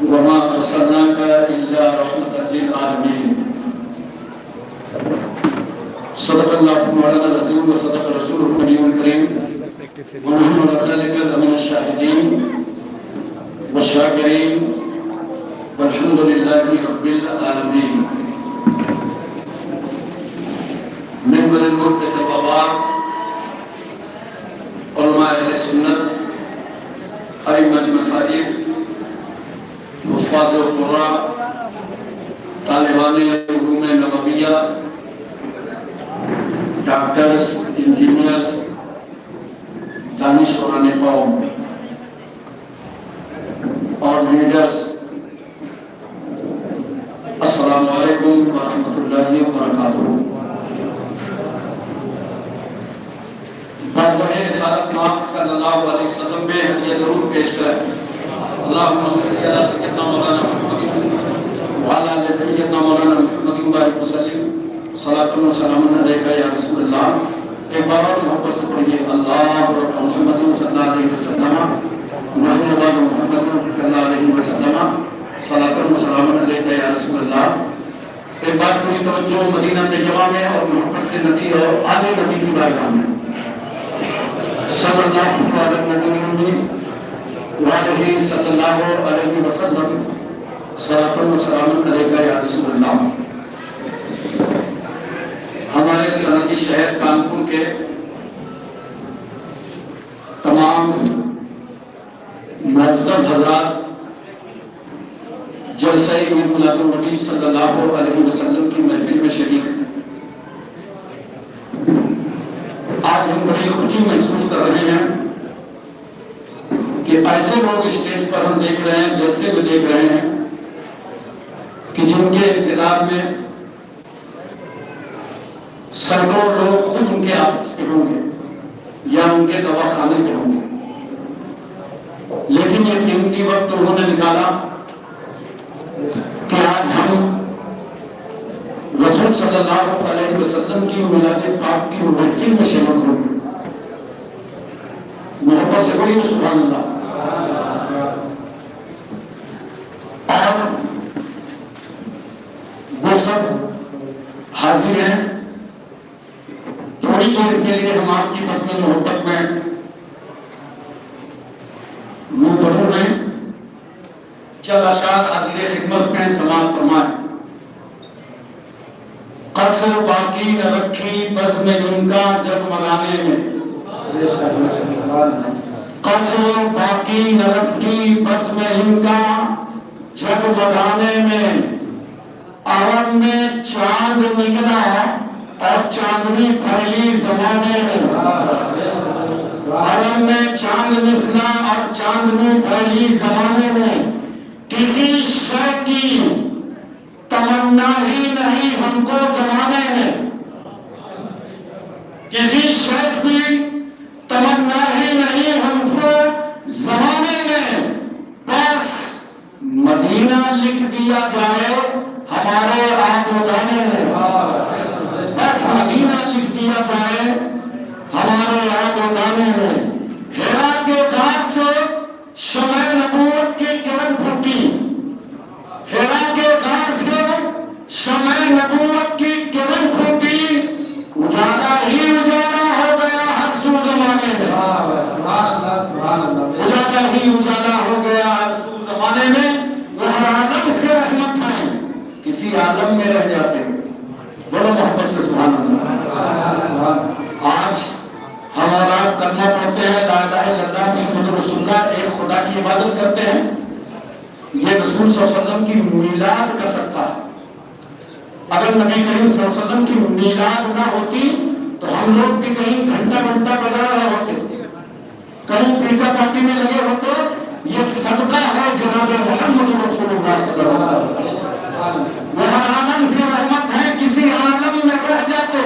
وما أرسلناك إلا رحمة للعالمين. صدق الله مولانا العظيم وصدق رسوله النبي الكريم ونحن على ذلك لمن الشاهدين والشاكرين والحمد لله رب العالمين. منبر الملک کے بابار علماء اہل سنت، ائمہ مساجد، حفاظ القرآن، طالبان علوم نبویہ، ڈاکٹرز، انجینئرز، دانشوران قوم اور لیڈرز، السلام علیکم ورحمۃ اللہ وبرکاتہ. بارگاہ رسالت پاک صلی اللہ علیہ وسلم میں یہ درود پیش کریں. اللہم صلی علی سیدنا مولانا محمد وعلی آل سیدنا مولانا محمد وبارک وسلم. صلاۃ و سلام علیک یا رسول اللہ. ایک بار اور محبت سے پڑھیے اللہ محمد صلی اللہ علیہ وسلم محمد صلی اللہ علیہ وسلم. صلاۃ و سلام علیک یا رسول اللہ. ایک بار پوری توجہ مدینہ طیبہ میں اور محبت سے نبی اور آل نبی کی بارگاہ میں صلی اللہ علیہ صلی اللہ علیہ وسلم. صلاۃ و سلام علیک یا رسول اللہ. ہمارے سرحدی شہر کانپور کے تمام معزز حضرات جلسہ میلاد النبی صلی اللہ علیہ وسلم کی محفل میں شریک ہیں. آج ہم بڑی خوشی محسوس کر رہے ہیں کہ ایسے لوگ اسٹیج پر ہم دیکھ رہے ہیں، جلسے میں دیکھ رہے ہیں کہ جن کے انتظار میں سینکڑوں لوگ خود ان کے آفس پہ ہوں گے یا ان کے دواخانے پہ ہوں گے، لیکن یہ قیمتی وقت انہوں نے نکالا کہ آج ہم رسول صلی اللہ علیہ وسلم کی میلاد پاک کی محفل میں شامل ہوں. محبت سے بڑی سبحان اللہ. اور وہ سب حاضر ہیں. تھوڑی دیر کے لیے ہم آپ کی بس میں محبت میں روبرو ہیں. چند اشعار حاضر خدمت میں سماعت فرمائیں. قصر باقی نہ رکھی بزم ان کا جگمگانے میں، قصر باقی نہ رکھی بزم ان کا جگمگانے میں. عرب میں چاند نکلا اور چاندنی پھیلی زمانے میں. عرب میں چاند نکلا اور چاندنی پھیلی زمانے میں. کسی شے کی تمنا ہی نہیں ہم کو زمانے میں. کسی شے کی تمنا ہی نہیں ہم کو زمانے میں. بس مدینہ لکھ دیا جائے ہمارے آگ و دانے میں. بس مدینہ لکھ دیا جائے ہمارے آگ و دانے میں. ہیرا کے گھاٹ سے شمع نبوت کی کرن پھوٹی. ہیرا کے گھاٹ سے شمع نبوت کی کرن پھوٹی. اجالا ہی اجالا ہو گیا ہر سو زمانے میں. اجالا ہی اجالا ہو گیا ہر سو زمانے میں. وہ ہر عالم سے رحمت ہے، کسی عالم میں رہ جاتے ہیں. بڑا محبت سے سبحان اللہ. آج ہم اور آپ کلمہ پڑھتے ہیں لا الہ الا اللہ محمد رسول اللہ، ایک خدا کی عبادت کرتے ہیں. یہ رسول صلی اللہ علیہ وسلم کی میلاد کا صدقہ ہے. اگر نبی کریم صلی اللہ علیہ وسلم کی میلاد نہ ہوتی تو ہم لوگ بھی کہیں گھنٹہ گھنٹہ بجا رہے ہوتے، کہیں پیٹا پارٹی میں لگے ہوتے. یہ صدقہ ہے جناب محمد رسول اللہ صلی اللہ علیہ وسلم. وہ ہر عالم سے رحمت ہے، کسی عالم میں رہ جاتے.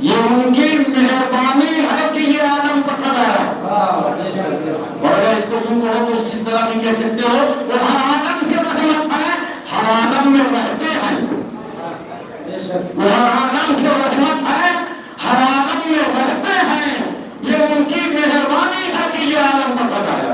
یہ ان کی مہربانی ہے کہ یہ عالم پکڑ ہے. اور اس کو یوں کہو تو اس طرح بھی کہہ سکتے ہو وہ ہر عالم کی رحمت ہے، ہر عالم میں رہتے ہیں. وہ ہر عالم کی رحمت ہے، ہر عالم میں رہتے ہیں. یہ ان کی مہربانی ہے کہ یہ عالم پکڑ ہے.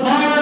12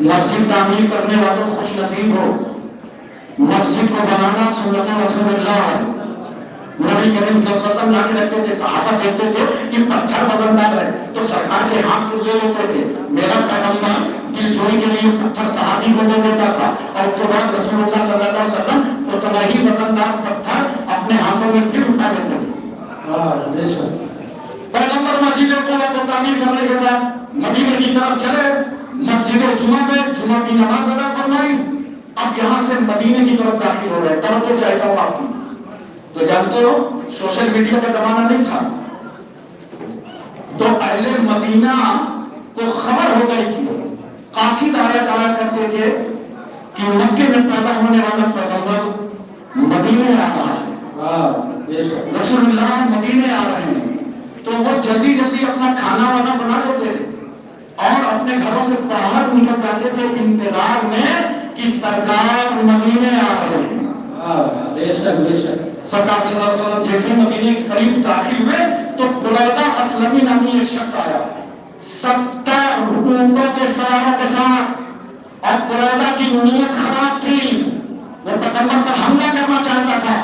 مسجد تعمیر کرنے والوں خوش نصیب ہو. مسجد کو بنانا سنت رسول اللہ. نبی کریم صلی اللہ علیہ وسلم لاتے رکھتے تھے, صحابہ دیکھتے تھے کہ پتھر وزندار ہے تو سرکار کے ہاتھ سے لے لیتے تھے. میرا پیغمبر دل جوئی کے لیے پتھر صحابی کو دے دیتا تھا, اور اس کے بعد رسول اللہ صلی اللہ علیہ وسلم اتنا ہی وزندار پتھر اپنے ہاتھوں میں پھر اٹھا دیتے تھے. پیغمبر مسجد قباء کو تعمیر کرنے کے بعد مدینے کی طرف چلے, مسجد جمعہ میں جمعہ کی نماز ادا فرمائی. اب یہاں سے مدینے کی طرف داخل ہو رہے, توجہ چاہتا ہوں آپ کی. تو جانتے ہو سوشل میڈیا کا زمانہ نہیں تھا, تو اہل مدینہ کو خبر ہو گئی تھی. قاصد آیا جایا کرتے تھے کہ مکے میں پیدا ہونے والا پیغمبر مدینے آ رہا ہے, رسول اللہ مدینے آ رہے ہیں. تو وہ جلدی جلدی اپنا کھانا وانا بنا لیتے تھے اور اپنے گھروں سے باہر نکل جاتے تھے انتظار میں کہ سرکار مدینے آ رہے ہیں. سرکار صلی اللہ علیہ وسلم جیسے مدینے کے قریب داخل ہوئے تو بریدہ اسلمی نامی ایک شخص آیا 70 حکومتوں کے سواروں کے ساتھ, اور بریدہ کی نیت خراب تھی, وہ پیغمبر پر حملہ کرنا چاہتا تھا.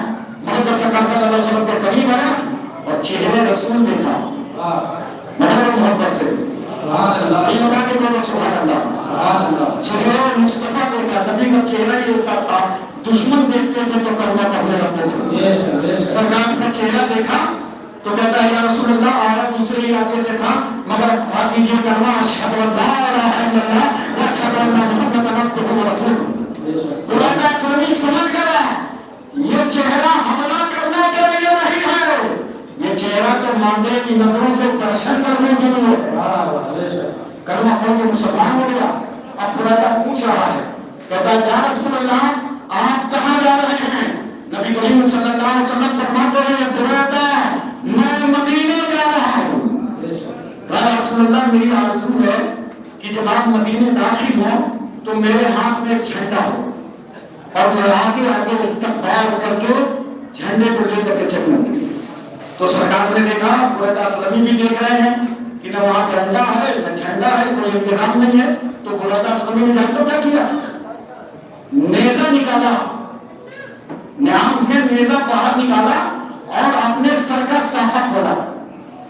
مگر سرکار صلی اللہ علیہ وسلم کے قریب آیا اور چہرے رسول دیکھا محبت سے, چہرے مصطفیٰ دیکھا. نبی کا چہرہ یہ ایسا تھا, دشمن دیکھتے تھے تو کلمہ پڑھنے لگتے تھے. سرکار کا چہرہ دیکھا تو کہتا ہے یا رسول اللہ, آیا دوسرے علاقے سے تھا مگر بات کیجیے کلمہ اشہد ان لا الہ الا اللہ و اشہد ان محمد عبدہ و رسولہ. قرآن اسلامی سمجھ گیا یہ چہرہ حملہ کرنے کے لیے نہیں ہے, یہ چہرہ تو ماندے کی نظروں سے درشن کرنے کے لیے. کلمہ پڑھ کے مسلمان ہو گیا. اب قرآن پوچھ رہا ہے, کہتا ہے یا رسول اللہ آپ کہاں جا رہے ہیں؟ نبی کریم صلی اللہ علیہ وسلم فرماتے ہیں بریدہ میں مدینے جا رہا ہوں. کہا رسول اللہ میری آرزو ہے کہ جب آپ مدینے داخل ہوں تو میرے ہاتھ میں ایک جھنڈا ہو اور میں آگے آگے استقبال کر کے جھنڈے کو لے کر کے چلوں. تو سرکار نے دیکھا, بریدہ اسلمی بھی دیکھ رہے ہیں کہ نہ وہاں جھنڈا ہے نہ جھنڈا ہے, کوئی انتظام نہیں ہے. تو بریدہ اسلمی نے جانتے کیا کیا؟ نیزہ نکالا, نیام سے نیزہ باہر نکالا اور اپنے سر کا صافہ کھولا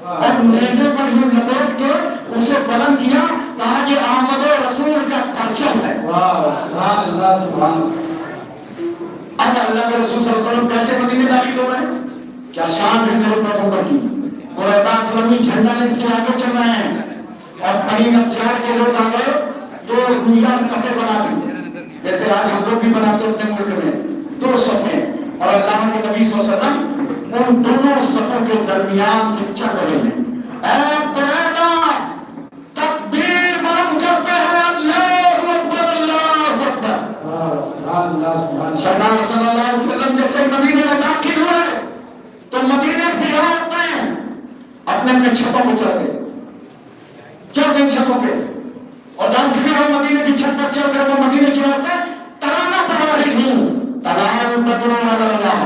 اور نیزے پر یوں لپیٹ کے اسے بلند کیا. کہا کہ آمد رسول کا پرچم ہے. سبحان اللہ سبحان اللہ. اب اللہ کے رسول صلی اللہ علیہ وسلم کیسے مدینے داخل ہو رہے ہیں؟ کیا شان ہے میرے پیغمبر کی. قرآن اسلامی جھنڈا لے کے آگے چل رہے ہیں اور بڑی نچار کے لوگ آ گئے تو رویہ صفحے بنا دی, جیسے آج ہم لوگ بھی بناتے اپنے ملک میں 2 صفحے, اور اللہ کے نبی صلی اللہ علیہ وسلم ان دونوں صفوں کے درمیان سے چل رہے ہیں. اے بریدہ تکبیر بلند کرتے ہیں, اللہ اکبر اللہ اکبر. سرکار صلی اللہ علیہ وسلم جیسے مدینے میں داخل ہوئے تو مدینے کی عورتیں اپنے اپنے چھتوں پہ چڑھ گئے, چڑھ گئی چھتوں پہ, اور جب پھر وہ مدینے کی چھت پر چڑھ کر وہ مدینے کی عورتیں ترانہ پڑھ رہی تھیں. تنام بدر اللہ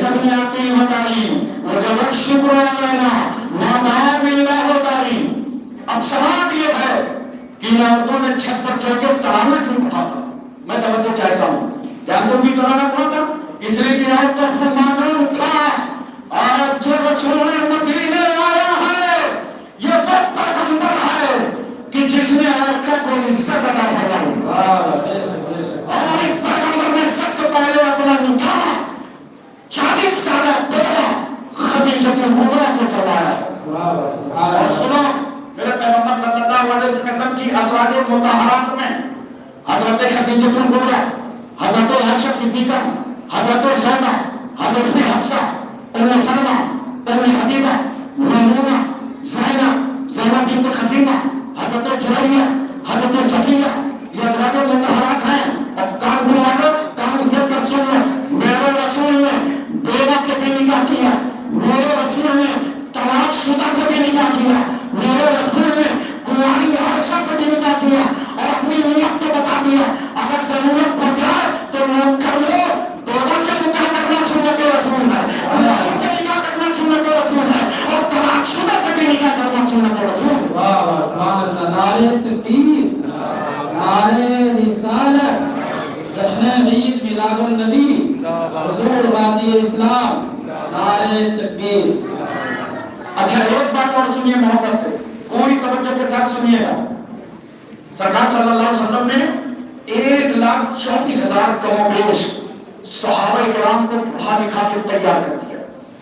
سمیاتی مداری وجب الشکر علینا مادام اللہ داری. اب سوال یہ ہے کہ ان عورتوں نے چھت پر چڑھ کے ترانہ کیوں پڑھا تھا؟ میں توجہ چاہتا ہوں. کیا تم بھی ترانہ پڑھا تھا؟ اس لیے کہ عورتوں کو معلوم تھا آج جو رسول مدینے آیا ہے یہ بس پیغمبر ہے کہ جس نے عورت کو عزت عطا فرمائی. اور اس پیغمبر نے سب سے پہلے اپنا نکاح 40 سالہ بیوہ خدیجہ کبریٰ سے کروایا. اور سنو میرے پیغمبر صلی اللہ علیہ وسلم کی ازواج مطہرات میں حضرت خدیجہ کبریٰ, حضرت عائشہ صدیقہ, حضرت زینب, حضرت حفصہ, ام سلمہ, ام حبیبہ, میمونہ, زینب, زینب بنت خزیمہ, حضرت جویریہ, حضرت صفیہ, یہ ازواج مطہرات ہیں. اور کان بلوانا کان دے کر سن لو, میرے رسول نے بیوہ سے بھی نکاح کیا, میرے رسول نے طلاق شدہ سے بھی نکاح کیا, میرے رسول نے کنواری عائشہ سے بھی نکاح کیا اور اپنی نیت کو بتا دیا اگر ضرورت پڑ جائے تو نوٹ کر لو. بیوہ سے نکاح کرنا سنت رسول ہے, کنواری سے نکاح کرنا سنت رسول ہے, اور طلاق شدہ سے بھی نکاح کرنا سنت رسول ہے. نعرہ تکبیر, نعرے رسالت، جشن عید میلاد النبی، حضور غازی اسلام، نعرے تکبیر۔ اچھا ایک بات اور سنیے محبت سے، کوئی توجہ کے ساتھ سنیے گا۔ سرکار صلی اللہ علیہ وسلم نے 1,24,000 کم و بیش صحابہ کرام کو پڑھا لکھا کے تیار کر دیا۔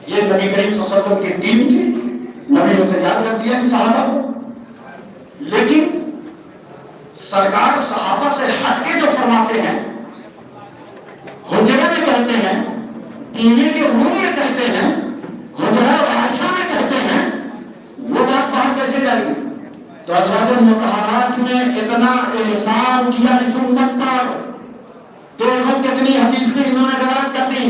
یہ نبی کریم صلی اللہ علیہ وسلم کی ٹیم تھی، نبی نے تیار کر دیا ان صحابہ کو۔ لیکن سرکار صحابہ سے ہٹ کے جو فرماتے ہیں، حجرہ میں کہتے ہیں، بیوی کے روم میں کہتے ہیں، حجرہ عائشہ میں کہتے ہیں، وہ بات باہر کیسے جائے گی؟ تو ازواج مطہرات نے اتنا احسان کیا اس امت پر، دیکھو کتنی حدیثیں انہوں نے روایت کر دی۔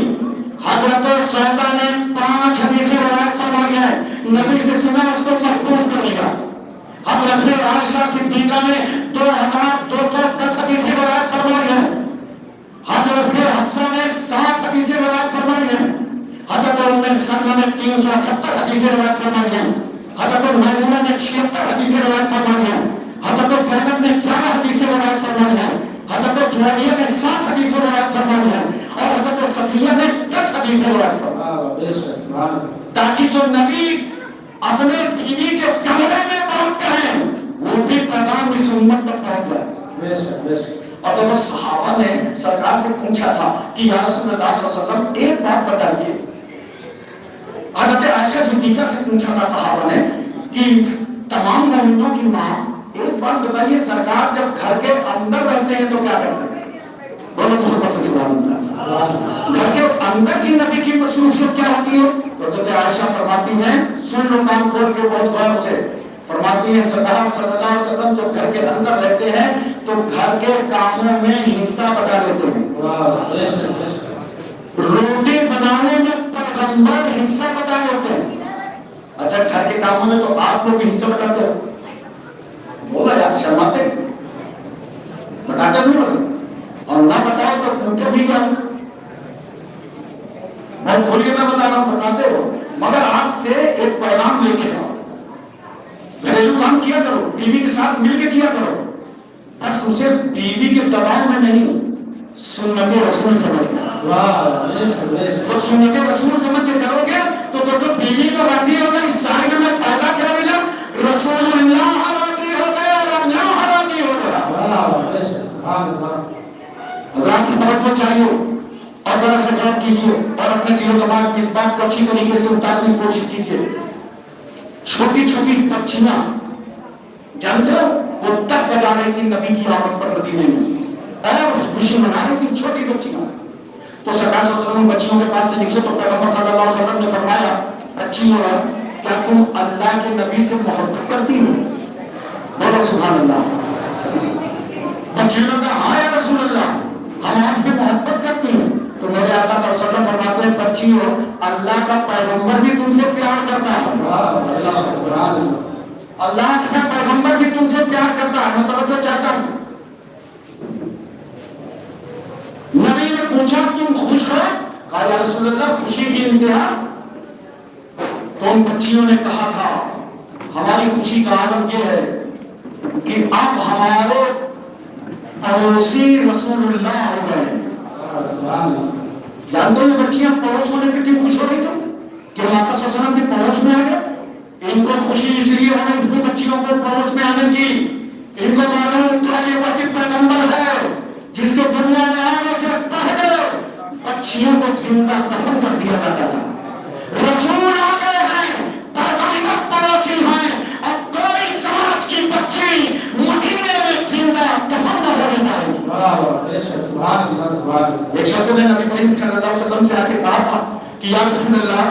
حضرت صحابہ نے 5 حدیثیں روایت فرمائی ہیں، نبی سے سنا اس کو محفوظ کر لیا۔ حضرت عائشہ صدیقہ نے 2,210 حدیثیں روایت فرمائی ہیں۔ حضرت حفصہ نے 7 حدیثیں روایت فرمائی ہیں۔ حضرت ام سلمہ نے 378 حدیثیں روایت فرمائی ہیں۔ حضرت میمونہ نے 76 حدیثیں روایت فرمائی ہیں۔ حضرت زینب نے 11 حدیثیں روایت فرمائی ہیں۔ حضرت جویریہ نے 7 حدیثیں روایت فرمائی ہیں، اور حضرت صفیہ نے 10 حدیثیں روایت فرمائی ہیں، تاکہ جو نبی اپنے بیوی کے کمرے میں پہنچتے ہیں وہ بھی پیغام اس امت تک پہنچ جائے۔ اور جب صحابہ نے سرکار سے پوچھا تھا کہ یا رسول اللہ صلی اللہ علیہ وسلم ایک بات بتائیے، حضرت عائشہ صدیقہ سے پوچھا تھا صحابہ نے کہ تمام مومنوں کی ماں، ایک بات بتائیے، سرکار جب گھر کے اندر رہتے ہیں تو کیا کرتے ہیں؟ بولو محبت سے سبحان اللہ۔ گھر کے اندر کی نبی کی مصروفیت کیا ہوتی ہے؟ تو حضرت عائشہ فرماتی ہیں، سن لو کان کھول کے بہت غور سے، فرماتی ہیں سرکار صلی اللہ علیہ وسلم جب گھر کے اندر رہتے ہیں تو گھر کے کاموں میں حصہ بتا لیتے ہیں۔ روٹی بنانے میں پیغمبر حصہ بتا لیتے ہیں۔ اچھا گھر کے کاموں میں تو آپ کو بھی حصہ بتاتے ہو؟ بولا یار شرماتے بتاتے نہیں، اور نہ بتاؤ تو ان کے بھی جاؤ، بہت کھول کے میں بتا رہا ہوں، بتاتے ہو، مگر آج سے ایک پیغام لے کے جاؤ، گھریلو کام کیا کرو، بیوی کے ساتھ مل کے کیا کرو، بس اسے بیوی کے دباؤ میں نہیں، سنت رسول سمجھنا۔ تو سنت رسول سمجھ کے کرو گے تو بیوی کو راضی ہوگا، اس سارے میں فائدہ کیا ملا؟ رسول اللہ راضی ہو گئے اور اللہ راضی ہو گیا۔ حضرات کی توجہ چاہیے، اور ذرا سے غور کیجیے اور اپنے دل و دماغ میں اس بات کو اچھی طریقے سے اتارنے کی کوشش کیجیے۔ چھوٹی چھوٹی بچیاں جانتے ہو وہ تک بجا رہی تھی نبی کی آمد پر مدینے میں، اور خوشی منا رہی تھی چھوٹی بچیاں۔ تو سرکار صلی اللہ علیہ وسلم بچیوں کے پاس سے نکلے تو پیغمبر صلی اللہ علیہ وسلم نے فرمایا، بچیوں کیا تم اللہ کے نبی سے محبت کرتی ہو؟ بولو سبحان اللہ۔ بچیوں نے کہا ہاں یا رسول اللہ، ہم آپ سے محبت کرتے ہیں۔ تو میرے آقا صلی اللہ علیہ وسلم فرماتے ہیں، بچیوں اللہ کا پیغمبر بھی تم سے پیار کرتا ہے، اللہ کا پیغمبر بھی تم سے پیار کرتا ہے۔ میں توجہ چاہتا ہوں، نبی نے پوچھا تم خوش ہو؟ کہا یا رسول اللہ خوشی کی انتہا۔ تو ان بچیوں نے کہا تھا ہماری خوشی کا عالم یہ ہے کہ اب ہمارے پڑوسی رسول اللہ ہو گئے۔ جانتے ہو بچیاں پڑوس ہونے کی کتنی خوش ہو رہی تھی کہ ہم آقا صلی اللہ علیہ وسلم کے پڑوس میں آ گئے۔ ان کو خوشی اس لیے ہو رہی تھی بچیوں کو پڑوس میں آنے کی، ان کو معلوم تھا یہ وہی پیغمبر ہے جس کو دنیا میں آنے سے پہلے بچیوں کو زندہ دفن کر دیا جاتا تھا۔ رسول آ گئے ہیں، پیغمبر پڑوسی ہیں، اور کوئی سماج کی بچی مدینے میں زندہ دفن نہ ہونے پائے۔ ایک شخص نے نبی کریم صلی اللہ علیہ وسلم سے آ کے کہا تھا کہ یا رسول اللہ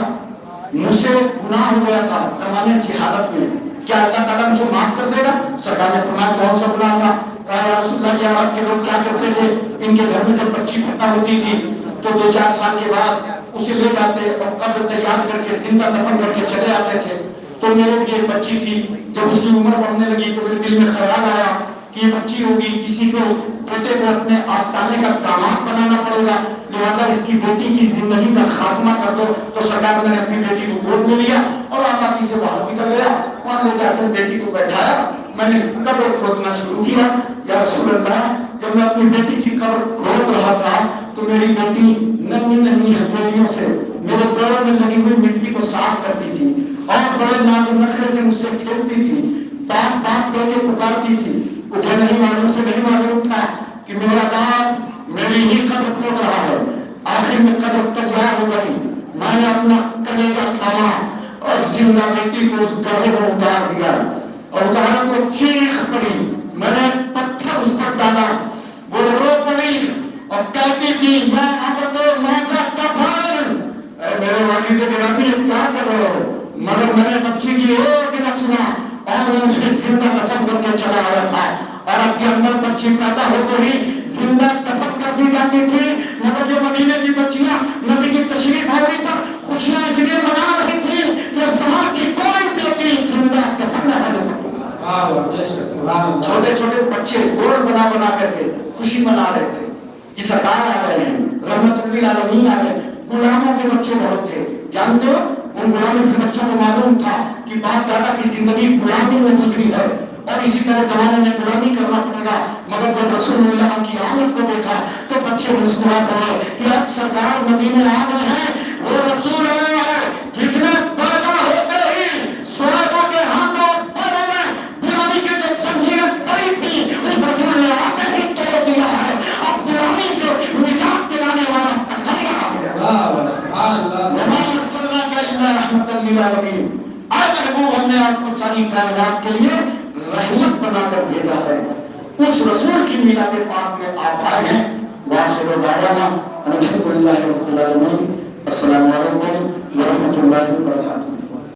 مجھ سے گناہ ہو گیا تھا زمانے جہالت میں، کیا اللہ تعالیٰ مجھے معاف کر دے گا؟ سرکار نے فرمایا کون سا گناہ تھا؟ کہا یا رسول اللہ یہ عرب کے لوگ کیا کرتے تھے، ان کے گھر میں جب بچی پیدا ہوتی تھی تو 2-4 سال کے بعد اسے لے جاتے اور قبر تیار کر کے زندہ دفن کر کے چلے آتے تھے۔ تو میرے بھی ایک بچی تھی، جب اس کی عمر بڑھنے لگی تو میرے دل میں خیال آیا کہ یہ بچی ہوگی، کسی کو بیٹے کو اپنے آستانے کا داماد بنانا پڑے گا، لہذا اس کی بیٹی کی زندگی کا خاتمہ کر دو۔ تو سرکار نے اپنی بیٹی کو گود میں لیا اور آبادی سے باہر نکل گیا، وہاں لے جا کر بیٹی کو بیٹھایا، میں نے قبر کھودنا شروع کیا. یا رسول اللہ جب میں اپنی بیٹی کی قبر کھود رہا تھا تو میری بیٹی نمی نمی ہتھیلیوں سے میرے پیروں میں لگی ہوئی مٹی کو صاف کرتی تھی اور بڑے ناز و نخرے سے مجھ سے کھیلتی تھی. بات بات کر کے پکارتی تھی. مجھے نہیں معلوم سے نہیں معلوم تھا کہ میرا باپ میری ہی قبر کھود رہا ہے. آخر میں قبر تیار ہو گئی. میں نے اپنا کلیجہ تھاما اور زندہ بیٹی کو اس گڑھے میں اتار دیا اور اتارا تو چیخ پڑی. میں نے پتھر اس پر ڈالا. وہ رو پڑی اور کہتی تھی میں اب تو ماذا تفعل. اے میرے والد گرامی کیا کر رہے ہو؟ مگر میں نے بچی کی ایک نہ سنا اور وہ اسے زندہ دفن کر کے چلا آیا تھا. اور اب کے اندر بچی پیدا ہو تو ہی زندہ دفن کر دی جاتی تھی. مگر جو مدینے کی بچیاں نبی کی تشریف آوری پر خوشیاں اس لیے منا رہی تھی کہ زمان کی کوئی بیٹی زندہ دفن نہ ہو. چھوٹے چھوٹے بچے گول بنا بنا کر کے خوشی منا رہے تھے کہ سرکار آ رہے ہیں, رحمت للعالمین آ رہے ہیں. غلاموں کے بچے بہت تھے. جانتے ہو ان غلاموں کے بچوں کو معلوم تھا کہ باپ دادا کی زندگی غلامی میں گزری ہے اور اسی طرح زمانے میں غلامی کرنا پڑے گا. مگر جب رسول اللہ کی آمد کو دیکھا تو بچے مسکرا پڑے کہ اب سرکار مدینے آ رہے ہیں. وہ رسول اللہ ہے جس نے پیدا ہوتے ہی صحابہ کے ہاتھوں پیروں میں غلامی کے جو زنجیریں پڑی تھی اس رسول نے آتے ہی توڑ دیا ہے. اب غلامی سے نجات دلانے والا رحمت للعالمین. آج محبوب ہم نے آپ کو ساری کائنات کے لیے رحمت بنا کر بھیجا ہے. اس رسول کی میلاد پاک میں آپ آئے ہیں. واخر دعوانا الحمدللہ رب العالمین.